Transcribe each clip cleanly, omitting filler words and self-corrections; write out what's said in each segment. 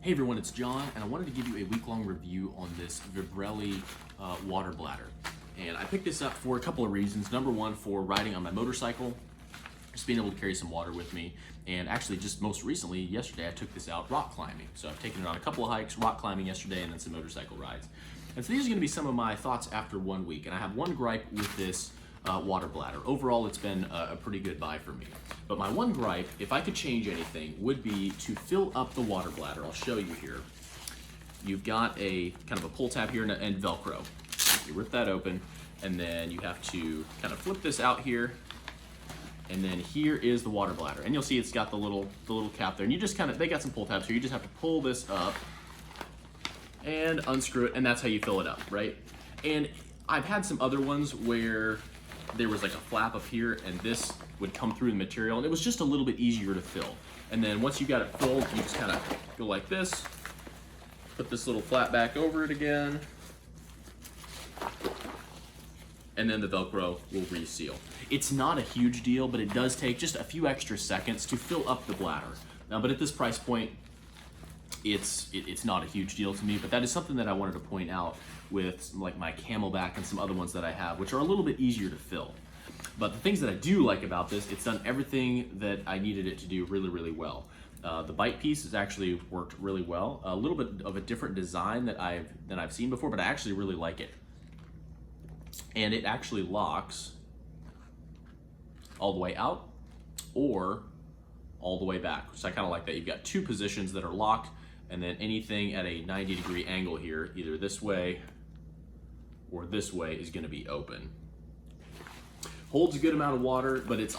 Hey everyone, it's John, and I wanted to give you a week-long review on this Vibrelli water bladder. And I picked this up for a couple of reasons. Number one, for riding on my motorcycle, just being able to carry some water with me. And actually, just most recently, yesterday, I took this out rock climbing. So I've taken it on a couple of hikes, rock climbing yesterday, and then some motorcycle rides. And so these are gonna be some of my thoughts after 1 week. And I have one gripe with this water bladder. Overall, it's been a pretty good buy for me. But my one gripe, if I could change anything, would be to fill up the water bladder. I'll show you here. You've got a kind of a pull tab here and Velcro. You rip that open, and then you have to kind of flip this out here, and then here is the water bladder. And you'll see it's got the little cap there, and you just kind of, they got some pull tabs here. You just have to pull this up and unscrew it, and that's how you fill it up, right? And I've had some other ones where there was like a flap up here and this would come through the material, and it was just a little bit easier to fill. And then once you got it filled, you just kind of go like this, put this little flap back over it again, and then the Velcro will reseal. It's not a huge deal, but it does take just a few extra seconds to fill up the bladder. Now, but at this price point, it's not a huge deal to me, but that is something that I wanted to point out with like my Camelback and some other ones that I have, which are a little bit easier to fill. But the things that I do like about this, it's done everything that I needed it to do really, really well. The bite piece has actually worked really well. A little bit of a different design that I've seen before, but I actually really like it. And it actually locks all the way out or all the way back. So I kind of like that. You've got two positions that are locked, and then anything at a 90-degree angle here, either this way or this way, is going to be open. Holds a good amount of water, but it's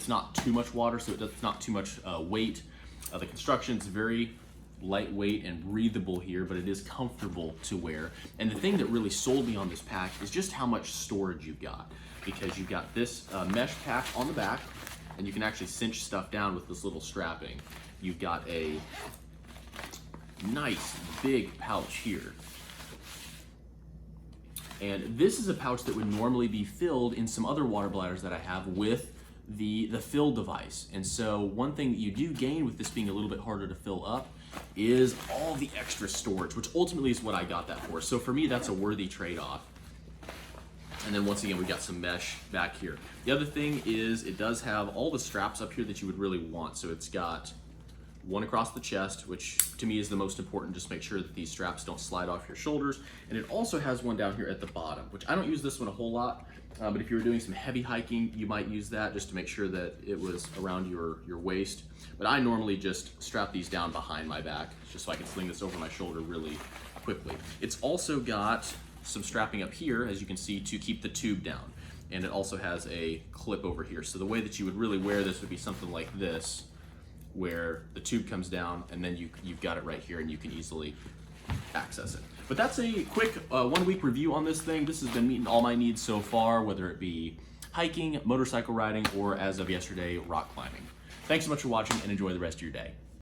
not too much water, so it's not too much weight. The construction's very lightweight and breathable here, but it is comfortable to wear. And the thing that really sold me on this pack is just how much storage you've got, because you've got this mesh pack on the back, and you can actually cinch stuff down with this little strapping. You've got a nice big pouch here. And this is a pouch that would normally be filled in some other water bladders that I have with the fill device. And so one thing that you do gain with this being a little bit harder to fill up is all the extra storage, which ultimately is what I got that for. So for me, that's a worthy trade-off. And then once again, we've got some mesh back here. The other thing is it does have all the straps up here that you would really want. So it's got one across the chest, which to me is the most important. Just make sure that these straps don't slide off your shoulders. And it also has one down here at the bottom, which I don't use this one a whole lot, but if you were doing some heavy hiking, you might use that just to make sure that it was around your waist. But I normally just strap these down behind my back, just so I can sling this over my shoulder really quickly. It's also got some strapping up here, as you can see, to keep the tube down. And it also has a clip over here. So the way that you would really wear this would be something like this, where the tube comes down and then you've got it right here and you can easily access it. But that's a quick 1 week review on this thing. This has been meeting all my needs so far, whether it be hiking, motorcycle riding, or as of yesterday, rock climbing. Thanks so much for watching and enjoy the rest of your day.